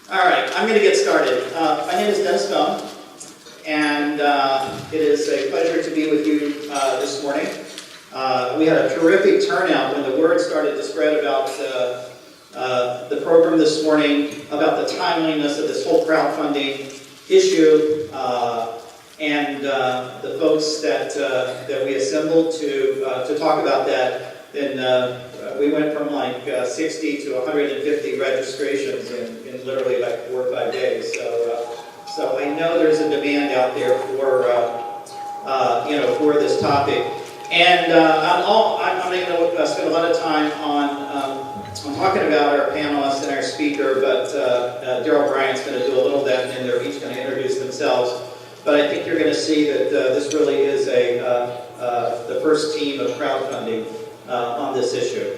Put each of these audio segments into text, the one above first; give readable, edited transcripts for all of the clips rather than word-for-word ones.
All right, I'm going to get started. My name is Dennis Stone, and it is a pleasure to be with you this morning. We had a terrific turnout when the word started to spread about the program this morning, about the timeliness of this whole crowdfunding issue, and the folks that we assembled to talk about that. And we went from like 60 to 150 registrations in literally like 4 or 5 days. So I know there's a demand out there for for this topic. And I'm going to spend a lot of time on talking about our panelists and our speaker, but Daryl Bryant's going to do a little of that, and then they're each going to introduce themselves. But I think you're going to see that this really is the first team of crowdfunding on this issue.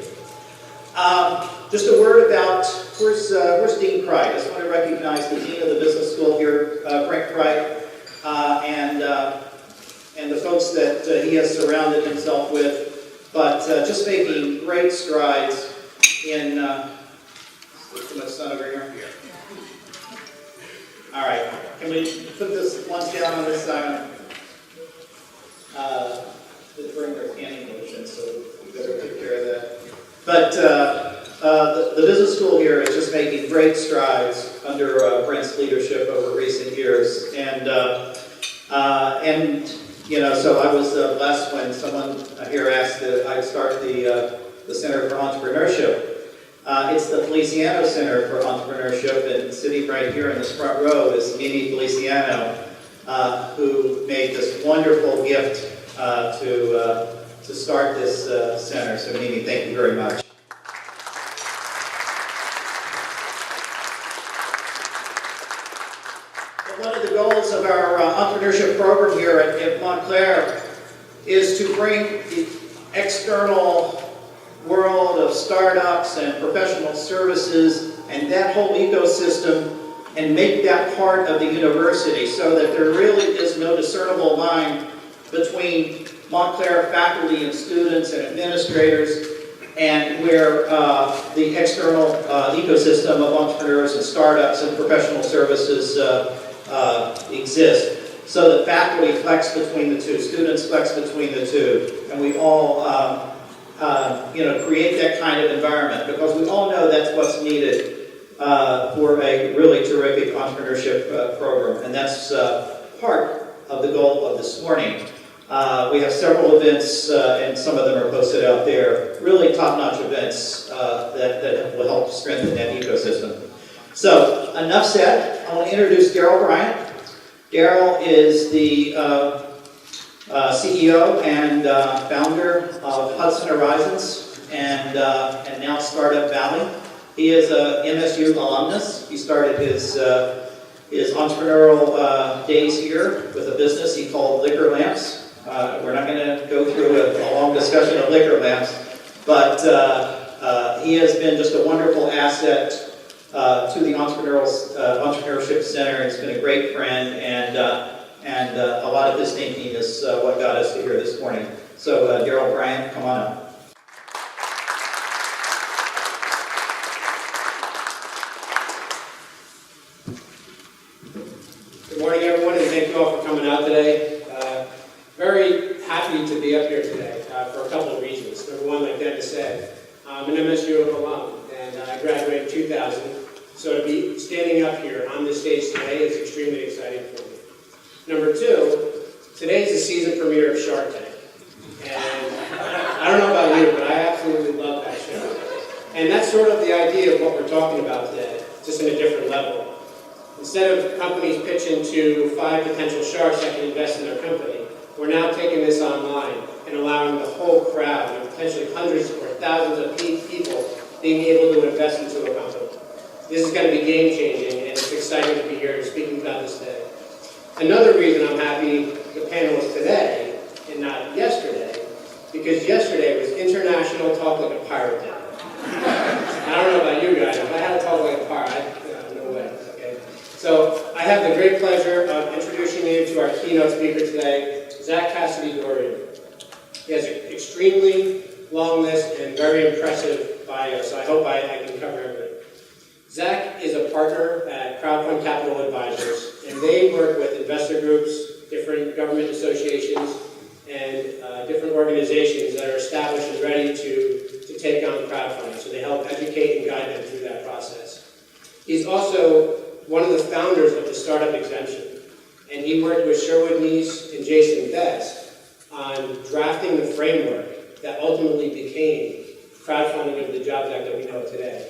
Just a word about, where's Dean Cright? I just want to recognize the Dean of the Business School here, Frank Cright, and the folks that he has surrounded himself with, but just making great strides in, too much sun over here? All right, can we put this lunch down on this side? Let's bring our canning motion, so we better take care of that. But the business school here is just making great strides under Brent's leadership over recent years, and so I was blessed when someone here asked that I start the Center for Entrepreneurship. It's the Feliciano Center for Entrepreneurship, and sitting right here in this front row is Mimi Feliciano, who made this wonderful gift to start this center. So Mimi, thank you very much. One of the goals of our entrepreneurship program here at Montclair is to bring the external world of startups and professional services and that whole ecosystem and make that part of the university so that there really is no discernible line between Montclair faculty and students and administrators and where the external ecosystem of entrepreneurs and startups and professional services exist. So that faculty flex between the two, students flex between the two, and we all create that kind of environment, because we all know that's what's needed for a really terrific entrepreneurship program, and that's part of the goal of this morning. We have several events, and some of them are posted out there, really top-notch events that will help strengthen that ecosystem. So, enough said. I want to introduce Daryl Bryant. Daryl is the CEO and founder of Hudson Horizons and now Startup Valley. He is a MSU alumnus. He started his entrepreneurial days here with a business he called Liquor Lamps. We're not going to go through a long discussion of Liquor Lamps, but he has been just a wonderful asset to the Entrepreneurship Center. He's been a great friend, and a lot of his thinking is what got us to here this morning. So, Daryl Bryant, come on up. Good morning, everyone, and thank you all for coming out today. Very happy to be up here today for a couple of reasons. Number one, like Dennis said, I'm an MSU alum, and I graduated in 2000. So to be standing up here on this stage today is extremely exciting for me. Number two, today is the season premiere of Shark Tank. And I don't know about you, but I absolutely love that show. And that's sort of the idea of what we're talking about today, just in a different level. Instead of companies pitching to 5 potential sharks that can invest in their company, we're now taking this online and allowing the whole crowd, and potentially hundreds or thousands of people, being able to invest into a company. This is going to be game-changing, and it's exciting to be here and speaking about this today. Another reason I'm happy the panel is today and not yesterday, because yesterday was International Talk Like a Pirate Day. I don't know about you guys, if I had to talk like a pirate, no way. Okay. So I have the great pleasure of introducing you to our keynote speaker today, Zach Cassidy-Dorian. He has an extremely long list and very impressive bio, so I hope I can cover everything. Zach is a partner at Crowdfund Capital Advisors, and they work with investor groups, different government associations, and different organizations that are established and ready to take on crowdfunding. So they help educate and guide them through that process. He's also one of the founders of the Startup Exemption, and he worked with Sherwood Neese and Jason Best on drafting the framework that ultimately became crowdfunding of the Jobs Act that we know today.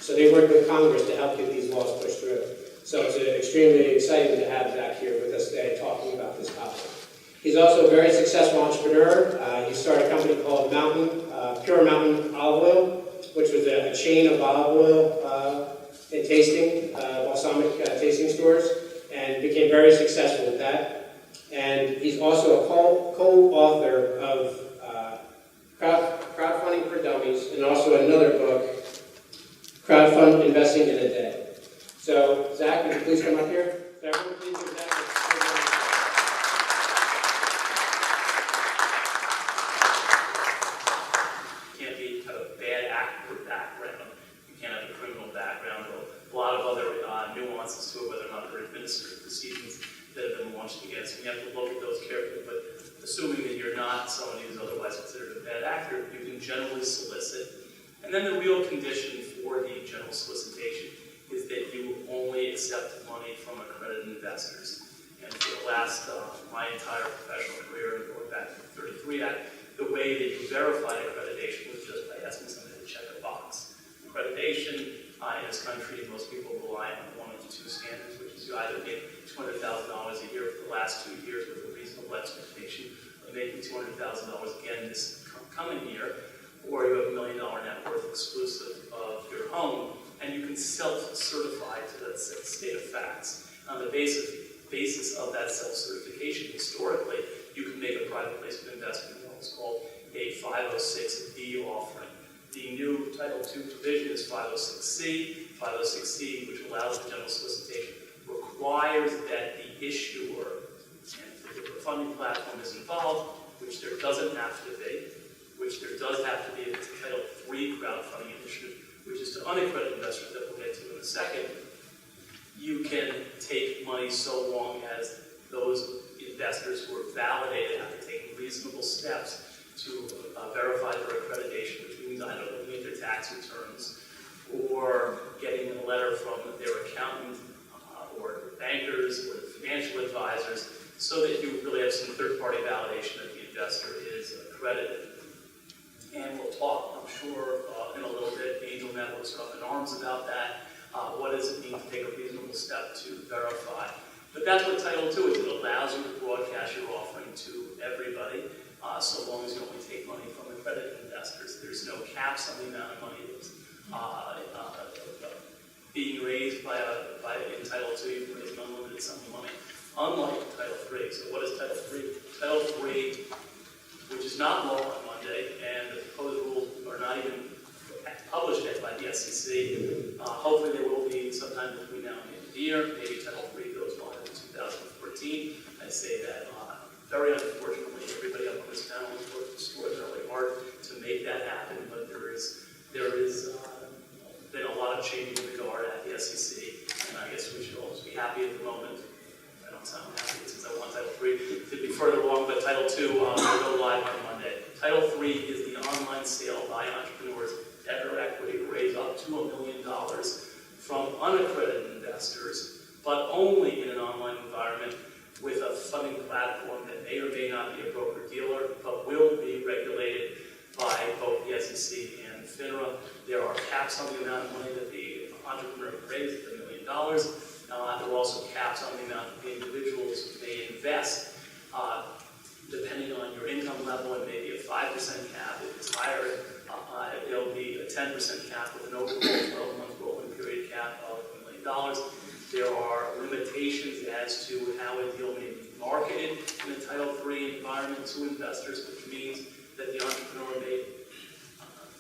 So they worked with Congress to help get these laws pushed through. So it's extremely exciting to have Zach here with us today talking about this topic. He's also a very successful entrepreneur. He started a company called Pure Mountain Olive Oil, which was a chain of olive oil and tasting, balsamic tasting stores, and became very successful with that. And he's also a co-author of Crowdfunding for Dummies, and also another book, Crowdfund Investing in a Day. So, Zach, would you please come up here? So everyone please give Zach can't be kind of bad actor background. You can't have a criminal background or a lot of other nuances to it, whether or not there are administrative proceedings that have been launched against. You have to look at those carefully, but assuming that you're not someone who's otherwise considered a bad actor, you can generally solicit. And then the real condition for the general solicitation is that you only accept money from accredited investors. And for the last, my entire professional career, going back to the 33 Act, the way that you verified accreditation was just by asking somebody to check a box. Accreditation in this country, most people rely on one of the two standards, which is you either make $200,000 a year for the last 2 years with a reasonable expectation of making $200,000 again this coming year, or you have $1 million net worth exclusive of your home, and you can self-certify to that state of facts. On the basis of that self-certification, historically, you can make a private placement investment in what's called a 506B offering. The new Title II provision is 506C. 506C, which allows the general solicitation, requires that the issuer, and if the funding platform is involved, which there doesn't have to be, which there does have to be if it's a Title III crowdfunding initiative, which is to unaccredited investors that we'll get to in a second, you can take money so long as those investors who are validated after taking reasonable steps to verify their accreditation, which means either looking at their tax returns or getting a letter from their accountant or bankers or financial advisors, so that you really have some third-party validation that the investor is accredited. And we'll talk, I'm sure, in a little bit. The Angel Network's up in arms about that. What does it mean to take a reasonable step to verify? But that's what Title II is. It allows you to broadcast your offering to everybody, so long as you only take money from accredited investors. There's no caps on the amount of money that's being raised by in Title II. You can raise an unlimited sum of money, unlike Title III. So what is Title III? Title III, which is not law on Monday, and the proposed rules are not even published yet by the SEC. Hopefully they will be sometime between now and the end of the year. Maybe Title III goes live in 2014. I say that very unfortunately, everybody up on this panel has worked really hard to make that happen, but there is been a lot of changing of the guard at the SEC, and I guess we should all just be happy at the moment. I don't sound happy since I want Title III to be further along, but Title II will go live on Monday. Title III is the online sale by entrepreneurs debt or equity to raise up to $1 million from unaccredited investors, but only in an online environment with a funding platform that may or may not be a broker-dealer, but will be regulated by both the SEC and FINRA. There are caps on the amount of money that the entrepreneur can raise at $1 million. There are also caps on the amount that the individuals may invest. Depending on your income level, it may be a 5% cap. If it's higher, it'll be a 10% cap with an overall 12-month rolling period cap of $1 million. There are limitations as to how a deal may be marketed in a Title III environment to investors, which means that the entrepreneur may,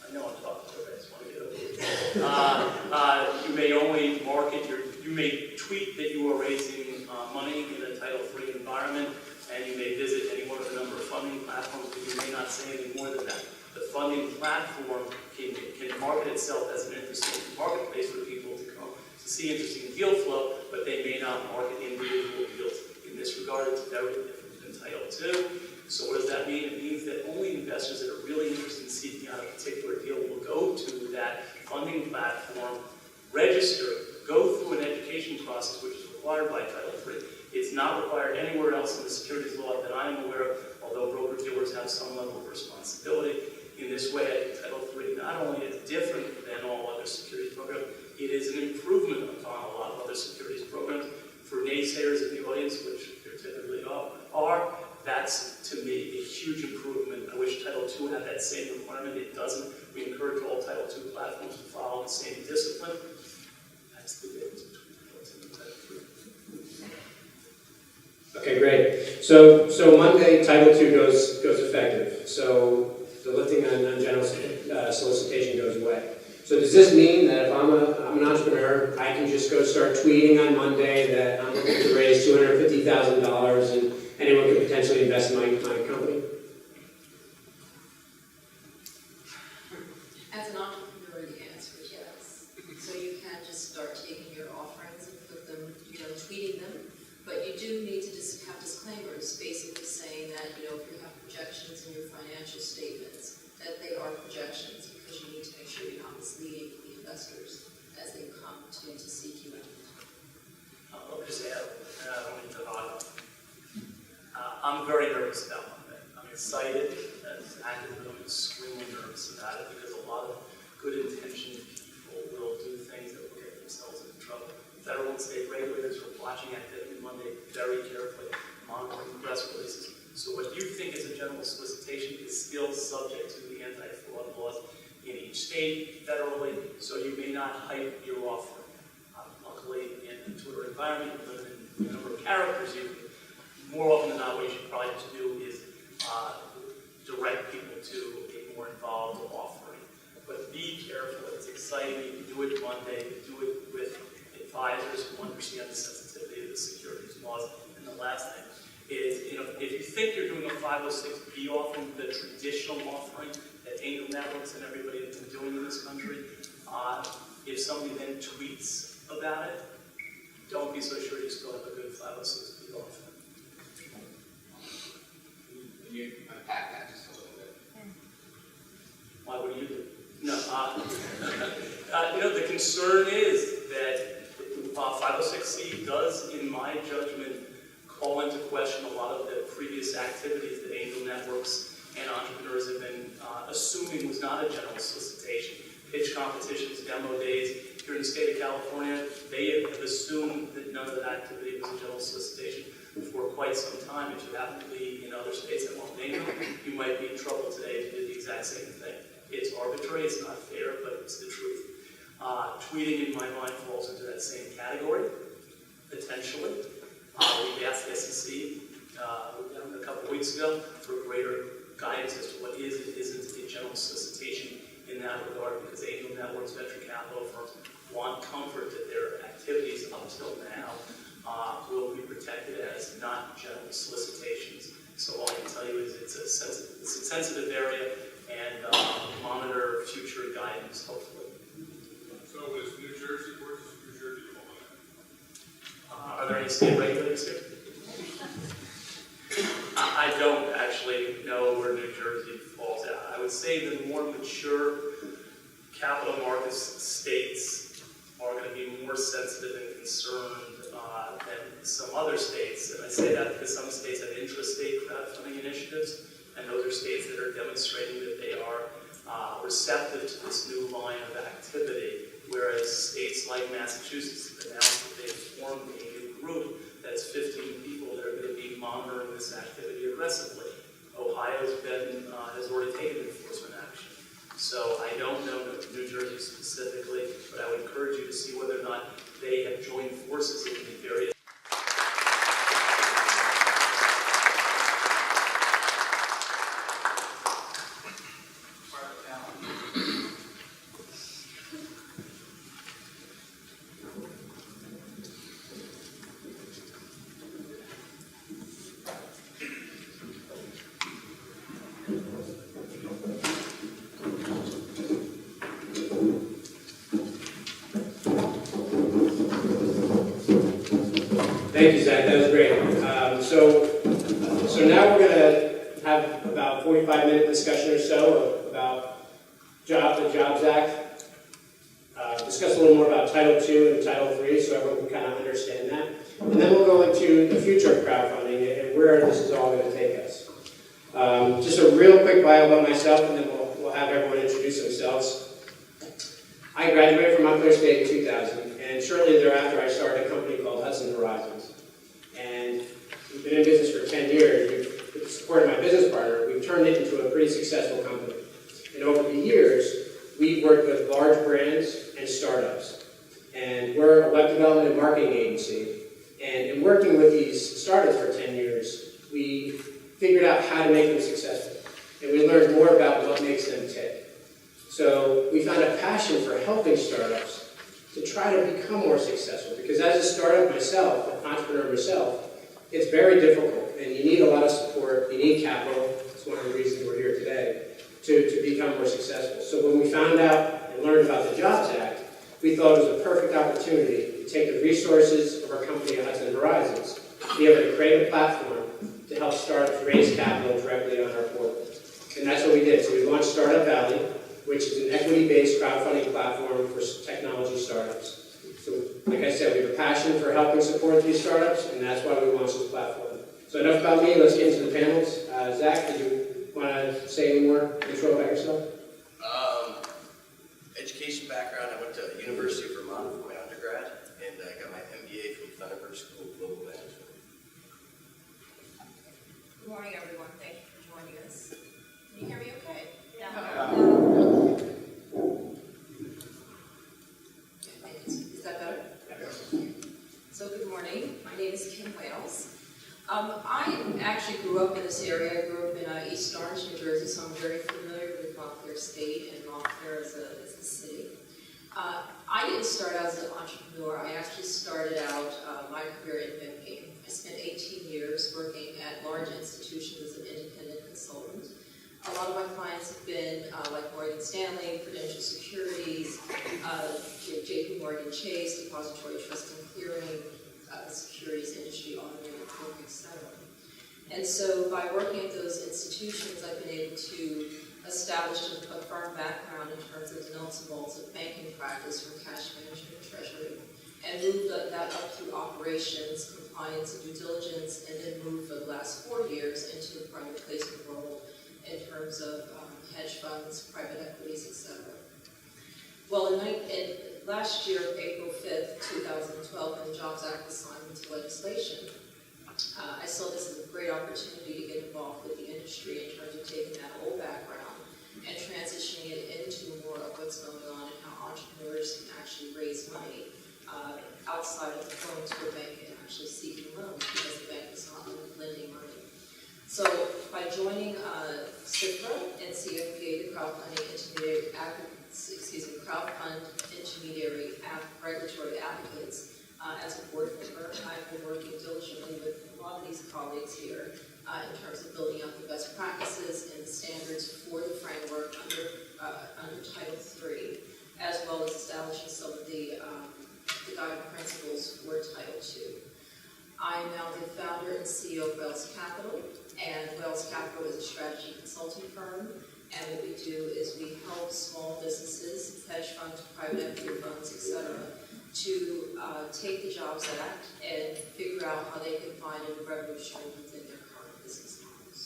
I know I'm talking to you, I just want to get over it. You may only market you may tweet that you are raising money in a Title III environment, and you may visit any one of a number of funding platforms, but you may not say any more than that. The funding platform can market itself as an interesting marketplace for people to come to see interesting deal flow, but they may not market individual deals. In this regard, it's very different than Title II. So what does that mean? It means that only investors that are really interested in seeking out a particular deal will go to that funding platform, register, go through an education process which is required by Title III. It's not required anywhere else in the securities law that I am aware of, although broker-dealers have some level of responsibility. In this way, I think Title III not only is different than all other securities programs, it is an improvement upon a lot of other securities programs. For naysayers in the audience, which there typically are, that's, to me, a huge improvement. I wish Title II had that same requirement. It doesn't. We encourage all Title II platforms to follow the same discipline. That's the difference between Title II and Title III. Okay, great. So Monday, Title II goes effective. So the lifting on general solicitation goes away. So does this mean that if I'm an entrepreneur, I can just go start tweeting on Monday that I'm looking to raise $250,000 and anyone can potentially invest in my company? As an entrepreneur, the answer is yes. So you can just start taking your offerings and put them, tweeting them. But you do need to just have disclaimers, basically saying that, if you have projections in your financial statements, that they are projections, because you need to make sure you're not misleading the investors as they come to seek you out. I'll just add, I don't need to hog. I'm very nervous about Monday. I'm excited as active, but I'm extremely nervous about it because a lot of good-intentioned people will do things that will get themselves into trouble. Federal and state regulators are watching activity Monday very carefully, monitoring press releases. So what you think is a general solicitation is still subject to the anti-fraud laws in each state, federally, so you may not hype your offering. Luckily, in the Twitter environment, you limit the number of characters you can. More often than not, what you should probably just do is direct people to a more involved offering. But be careful. It's exciting. You can do it Monday. You can do it with advisors who understand the sensitivity of the securities laws. And the last thing is, if you think you're doing a 506B offering, the traditional offering that angel networks and everybody has been doing in this country, if somebody then tweets about it, don't be so sure you still have a good 506B offering. Can you unpack that just a little bit? Why would you do? No. The concern is that 506C does, in my judgment, call into question a lot of the previous activities that angel networks and entrepreneurs have been assuming was not a general solicitation. Pitch competitions, demo days. Here in the state of California, they have assumed that none of that activity was a general solicitation for quite some time. If you happen to be in other states that won't name them, you might be in trouble today to do the exact same thing. It's arbitrary, it's not fair, but it's the truth. Tweeting, in my mind, falls into that same category, potentially. We asked the SEC a couple weeks ago for greater guidance as to what is and isn't a general solicitation in that regard, because angel networks, venture capital firms want comfort that their activities up till now will be protected as not general solicitations. So all I can tell you is it's a sensitive area, and monitor future guidance, hopefully. So is New Jersey, where does New Jersey fall in? Are there any state regulators here? I don't actually know where New Jersey falls out. I would say the more mature capital markets states are going to be more sensitive and concerned than some other states. And I say that because some states have intrastate crowdfunding initiatives, and those are states that are demonstrating that they are receptive to this new line of activity, whereas states like Massachusetts have announced that they've formed a new group that's 15 people that are going to be monitoring this activity aggressively. Ohio's has already taken enforcement action. So I don't know New Jersey specifically, but I would encourage you to see whether or not they have joined forces in the various Thank you, Zach. That was great. So now we're going to have about 45-minute discussion or so about the Jobs Act. Discuss a little more about Title II and Title III so everyone can kind of understand that. And then we'll go into the future of crowdfunding and where this is all going to take us. Just a real quick bio about myself, and then we'll have everyone introduce themselves. I graduated from Montclair State in 2000, and shortly thereafter I started a company called Hudson Horizons. And we've been in business for 10 years. With the support of my business partner, we've turned it into a pretty successful company. And over the years, we've worked with large brands and startups. And we're a web development and marketing agency. And in working with these startups for 10 years, we figured out how to make them successful. And we learned more about what makes them tick. So we found a passion for helping startups to try to become more successful. Because as a startup myself, an entrepreneur myself, it's very difficult. And you need a lot of support. You need capital. That's one of the reasons we're here today, to become more successful. So when we found out and learned about the Jobs Act, we thought it was a perfect opportunity to take the resources of our company at Hudson Horizons, be able to create a platform to help startups raise capital directly on our portal. And that's what we did. So we launched Startup Valley, which is an equity-based crowdfunding platform for technology startups. So, like I said, we have a passion for helping support these startups, and that's why we launched this platform. So enough about me, let's get into the panels. Zach, did you want to say any more intro about yourself? Education background, I went to the University of Vermont for my undergrad, and I got my MBA from Thunderbird School of Global Management. Good morning, everyone. Thank you for joining us. Can you hear me okay? Is that better? So good morning. My name is Kim Wales. I actually grew up in this area. I grew up in East Orange, New Jersey, so I'm very familiar with Montclair State and Montclair as a city. I didn't start out as an entrepreneur. I actually started out my career in banking. I spent 18 years working at large institutions as an independent consultant. A lot of my clients have been like Morgan Stanley, Prudential Securities, JP Morgan Chase, Depository Trust and Clearing, securities industry, automated work, etc. And so by working at those institutions, I've been able to establish a firm background in terms of the nuts and bolts of banking practice from cash management and treasury, and moved that up through operations, compliance, and due diligence, and then moved for the last 4 years into the private placement role in terms of hedge funds, private equities, etc. Well, last year, April 5th, 2012, when the Jobs Act was signed into legislation, I saw this as a great opportunity to get involved with the industry in terms of taking that old background and transitioning it into more of what's going on and how entrepreneurs can actually raise money outside of going to a bank and actually seeking loans because the bank is not lending money. So by joining CIFRA and CFPA, the crowdfund intermediary regulatory advocates, as a board member, I've been working diligently with a lot of these colleagues here in terms of building out the best practices and the standards for the framework under Title III, as well as establishing some of the guiding principles for Title II. I am now the founder and CEO of Wells Capital, and Wells Capital is a strategy consulting firm, and what we do is we help small businesses, hedge funds, private equity funds, etc., to take the Jobs Act and figure out how they can find a revenue stream within their current business models.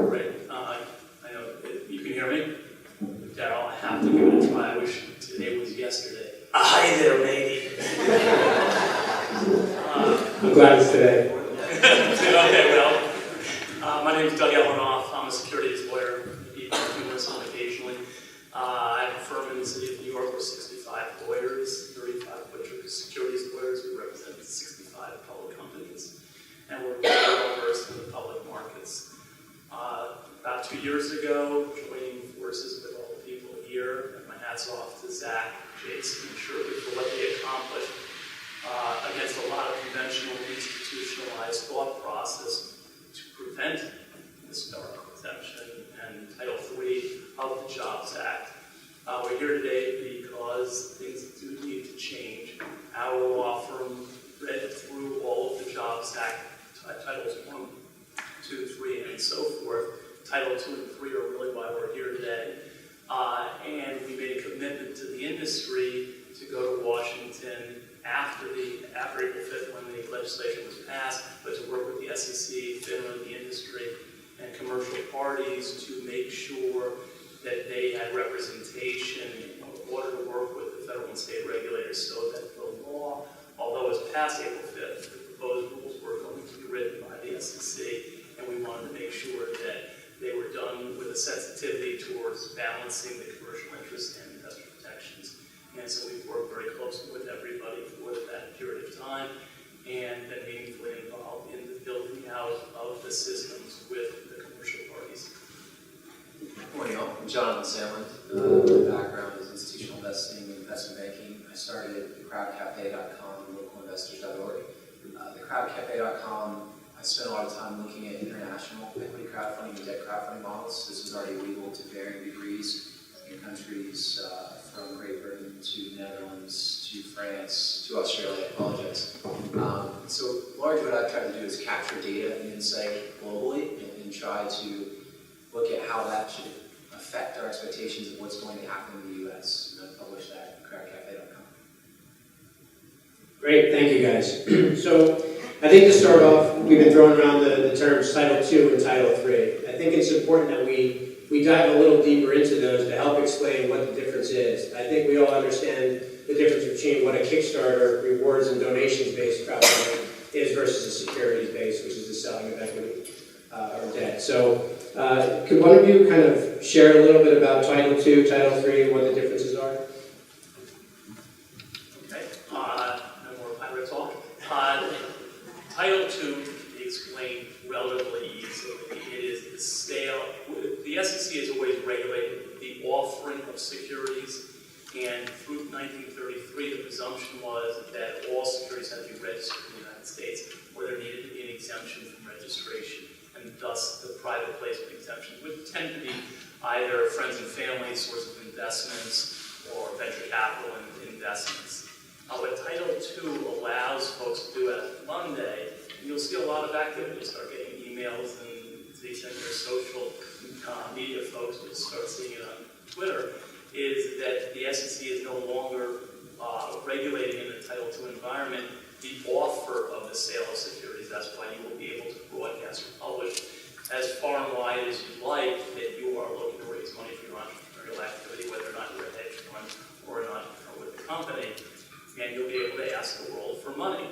Great. I know you can hear me. Daryl, I have to give it a try. I wish today was yesterday. Hi there, matey. I'm glad it's today. Okay, well, my name is Doug Elenoff. I'm a securities lawyer. You can listen occasionally. I have a firm in the city of New York with 65 lawyers, 35 of which are securities lawyers. We represent 65 public companies, and we're very well versed in the public markets. About 2 years ago, joining forces with all the people here, and my hat's off to Zach, Jason, and Shirley for what they accomplished against a lot of conventional institutionalized thought process to prevent historical exemption and Title III of the Jobs Act. We're here today because legislation was passed, but to work with the SEC, FINRA, the industry, and commercial parties to make sure that they had representation in order to work with the federal and state regulators so that the law, although it was passed April 5th, the proposed rules were going to be written by the SEC, and we wanted to make sure that they were done with a sensitivity towards balancing the commercial interests and investor protections. And so we've worked very closely with everybody for that period of time and been meaningfully involved in the building out of the systems with the commercial parties. Good morning, all. I'm Jonathan Salmon. My background is institutional investing and investment banking. I started at crowdcafe.com and localinvestors.org. The crowdcafe.com, I spent a lot of time looking at international equity crowdfunding and debt crowdfunding models. This was already legal to varying degrees in countries from Great Britain to Netherlands to France to Australia. I apologize. So largely what I've tried to do is capture data and insight globally and try to look at how that should affect our expectations of what's going to happen in the U.S. And I've published that at crowdcafe.com. Great, thank you guys. So I think to start off, we've been throwing around the terms Title II and Title III. I think it's important that we dive a little deeper into those to help explain what the difference is. I think we all understand the difference between what a Kickstarter, rewards and donations-based crowdfunding is versus a securities-based, which is the selling of equity or debt. So could one of you kind of share a little bit about Title II, Title III, and what the differences are? Okay, no more pirate talk. Title II can be explained relatively easily. It is the sale. The SEC has always regulated the offering of securities, and through 1933, the presumption was that all securities had to be registered in the United States, or there needed to be an exemption from registration, and thus the private placement exemptions would tend to be either friends and family source of investments or venture capital investments. What Title II allows folks to do as of Monday, you'll see a lot of activity. You'll start getting emails, and to the extent you're social media folks, you'll start seeing it on Twitter, is that the SEC is no longer regulating in the Title II environment the offer of the sale of securities. That's why you will be able to broadcast or publish as far and wide as you like that you are looking to raise money for your entrepreneurial activity, whether or not you're a hedge fund or not with the company, and you'll be able to ask the world for money.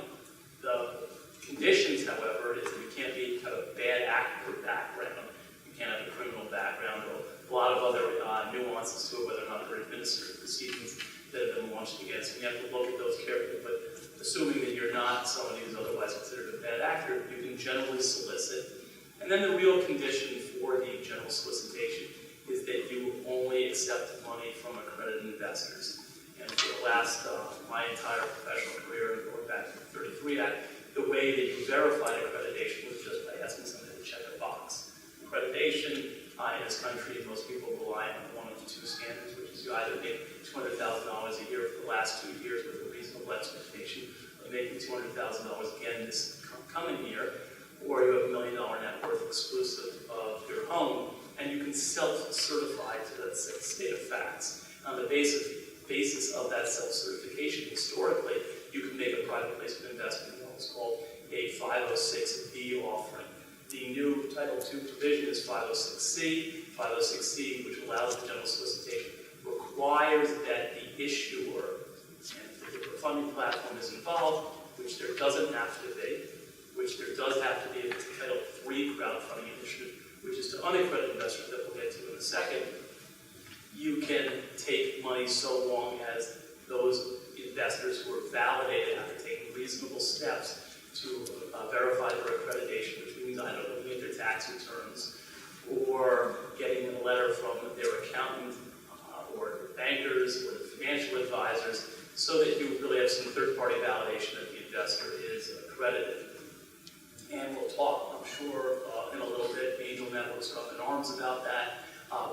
The conditions, however, is that you can't be kind of bad actor background. You can't have a criminal background or a lot of other nuances to it, whether or not there are administrative proceedings that have been launched against. And you have to look at those carefully, but assuming that you're not somebody who's otherwise considered a bad actor, you can generally solicit. And then the real condition for the general solicitation is that you only accept money from accredited investors. And for the last, my entire professional career, going back to the 33 Act, the way that you verified accreditation was just by asking somebody to check a box. Accreditation in this country, most people rely on one of two standards, which is you either make $200,000 a year for the last 2 years with a reasonable expectation of making $200,000 again this coming year, or you have $1 million net worth exclusive of your home, and you can self-certify to that state of facts. On the basis of that self-certification, historically, you can make a private placement investment in what's called a 506B offering. The new Title II provision is 506C. 506C, which allows the general solicitation, requires that the issuer, and if the funding platform is involved, which there doesn't have to be, which there does have to be if it's a Title III crowdfunding initiative, which is to unaccredited investors that we'll get to in a second, you can take money so long as those investors who are validated after taking reasonable steps to verify their accreditation, which means either looking at their tax returns or getting a letter from their accountant or bankers or financial advisors so that you really have some third-party validation that the investor is accredited. And we'll talk, I'm sure, in a little bit, Angel Network's up in arms about that.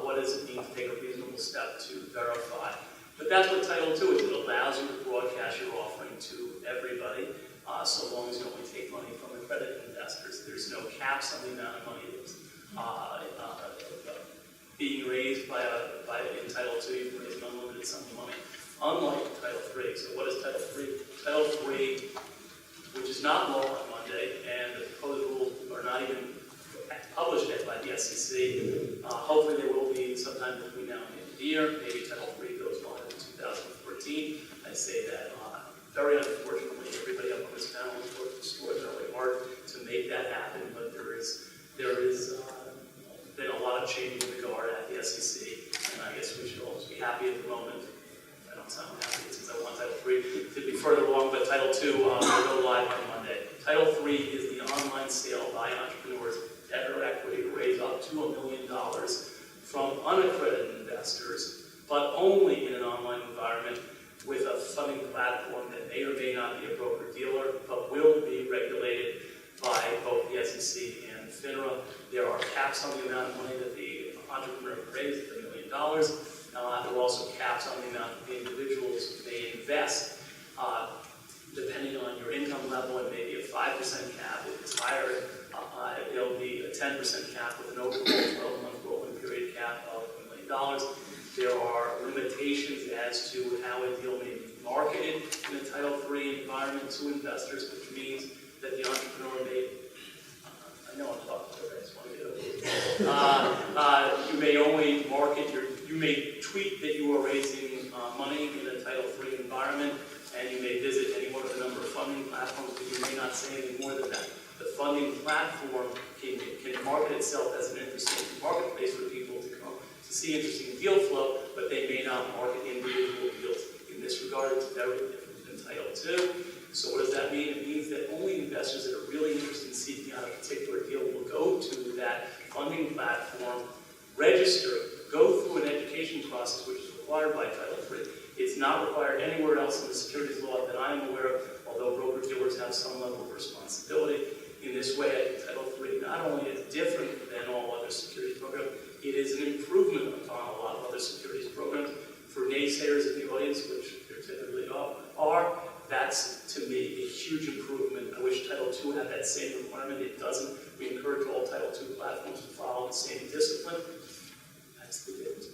What does it mean to take a reasonable step to verify? But that's what Title II is. It allows you to broadcast your offering to everybody, so long as you only take money from accredited investors. There's no caps on the amount of money that's being raised in Title II. You can raise an unlimited sum of money, unlike Title III. So what is Title III? Title III which is not law on Monday, and the proposed rules are not even published yet by the FCC. Hopefully they will be sometime between now and the end of the year. Maybe Title III goes on in 2014. I say that very unfortunately, everybody up on this panel has worked extraordinarily hard to make that happen, but there is been a lot of change in the guard at the SEC, and I guess we should all just be happy at the moment. I don't sound happy since I want Title III to be further along, but Title II will go live on Monday. Title III is the online sale by entrepreneurs at their equity to raise up to $1 million from unaccredited investors, but only in an online environment with a funding platform that may or may not be a broker-dealer, but will be regulated by both the SEC and FINRA. There are caps on the amount of money that the entrepreneur can raise at $1 million. There are also caps on the amount that the individuals may invest. Depending on your income level, it may be a 5% cap. If it's higher, it'll be a 10% cap with an overall 12-month rolling period cap of $1 million. There are limitations as to how a deal may be marketed in a Title III environment to investors, which means that the entrepreneur may, I know I'm talking about it, I just want to get over it. You may only market you may tweet that you are raising money in a Title III environment, and you may visit any one of the number of funding platforms, but you may not say any more than that. The funding platform can market itself as an interesting marketplace for people to come to see interesting deal flow, but they may not market individual deals. In this regard, it's very different than Title II. So what does that mean? It means that only investors that are really interested in seeking out a particular deal will go to that funding platform, register, go through an education process which is required by Title III. It's not required anywhere else in the securities law that I am aware of, although broker-dealers have some level of responsibility. In this way, I think Title III not only is different than all other securities programs, it is an improvement upon a lot of other securities programs. For naysayers in the audience, which there typically are, that's, to me, a huge improvement. I wish Title II had that same requirement. It doesn't. We encourage all Title II platforms to follow the same discipline. That's the difference